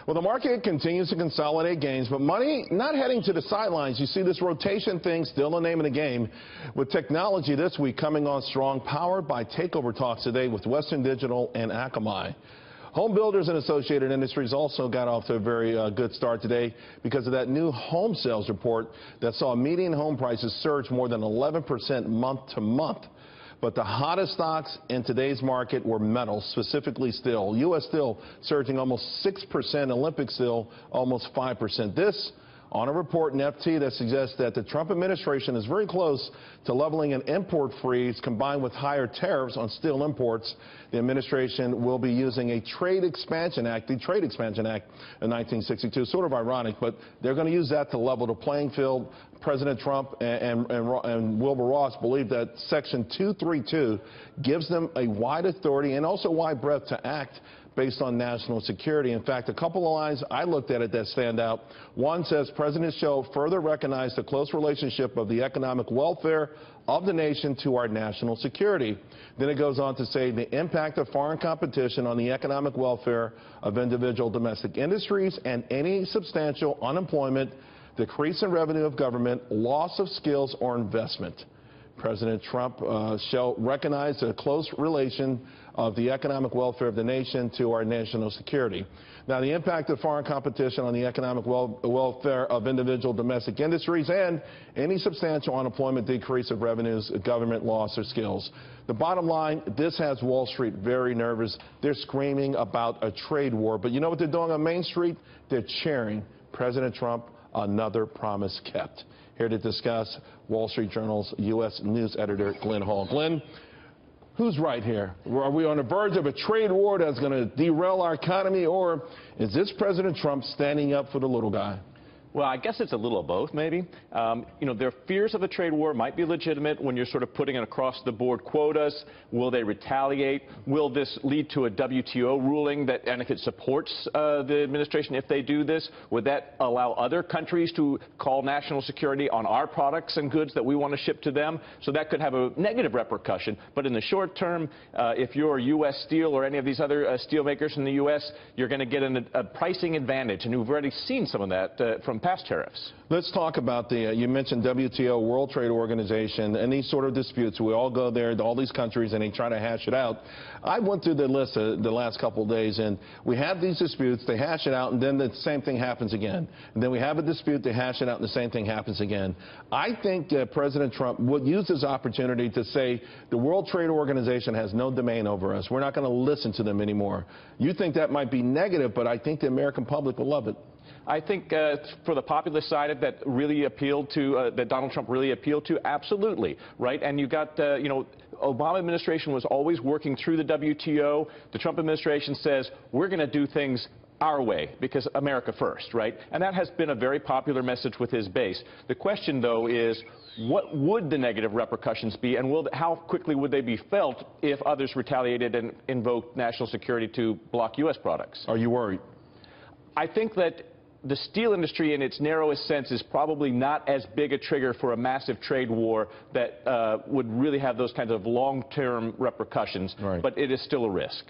Well, the market continues to consolidate gains, but money not heading to the sidelines. You see this rotation thing still the name of the game, with technology this week coming on strong, powered by takeover talks today with Western Digital and Akamai. Home builders and associated industries also got off to a very good start today because of that new home sales report that saw median home prices surge more than 11% month to month. But the hottest stocks in today's market were metals, specifically steel. U.S. steel surging almost 6%, Olympic steel almost 5%. This on a report in FT that suggests that the Trump administration is very close to leveling an import freeze combined with higher tariffs on steel imports. The administration will be using a Trade Expansion Act, the Trade Expansion Act of 1962. Sort of ironic, but they're going to use that to level the playing field. President Trump and Wilbur Ross believe that Section 232 gives them a wide authority and also wide breadth to act based on national security. In fact, a couple of lines I looked at it that stand out. One says, President Show further recognized the close relationship of the economic welfare of the nation to our national security. Then it goes on to say the impact of foreign competition on the economic welfare of individual domestic industries and any substantial unemployment, decrease in revenue of government, loss of skills or investment. President Trump shall recognize the close relation of the economic welfare of the nation to our national security. Now, the impact of foreign competition on the economic welfare of individual domestic industries and any substantial unemployment, decrease of revenues, government loss or skills. The bottom line, this has Wall Street very nervous. They're screaming about a trade war. But you know what they're doing on Main Street? They're cheering President Trump, another promise kept. Here to discuss, Wall Street Journal's U.S. news editor, Glenn Hall. Glenn, who's right here? Are we on the verge of a trade war that's going to derail our economy, or is this President Trump standing up for the little guy? Well, I guess it's a little of both, maybe. Their fears of a trade war might be legitimate when you're sort of putting in across-the-board quotas. Will they retaliate? Will this lead to a WTO ruling that, and if it supports the administration, if they do this, would that allow other countries to call national security on our products and goods that we want to ship to them? So that could have a negative repercussion. But in the short term, if you're U.S. Steel or any of these other steel makers in the U.S., you're going to get a pricing advantage, and we've already seen some of that from past tariffs. Let's talk about you mentioned WTO, World Trade Organization, and these sort of disputes. We all go there to all these countries and they try to hash it out. I went through the list the last couple of days, and we have these disputes, they hash it out, and then the same thing happens again. And then we have a dispute, they hash it out, and the same thing happens again. I think that President Trump would use this opportunity to say the World Trade Organization has no domain over us. We're not going to listen to them anymore. You think that might be negative, but I think the American public will love it. I think for the populist side that really appealed to, that Donald Trump really appealed to, absolutely, right? And you got, Obama administration was always working through the WTO. The Trump administration says, we're going to do things our way, because America first, right? And that has been a very popular message with his base. The question, though, is what would the negative repercussions be, and how quickly would they be felt if others retaliated and invoked national security to block U.S. products? Are you worried? I think that the steel industry in its narrowest sense is probably not as big a trigger for a massive trade war that would really have those kinds of long-term repercussions, right. But it is still a risk.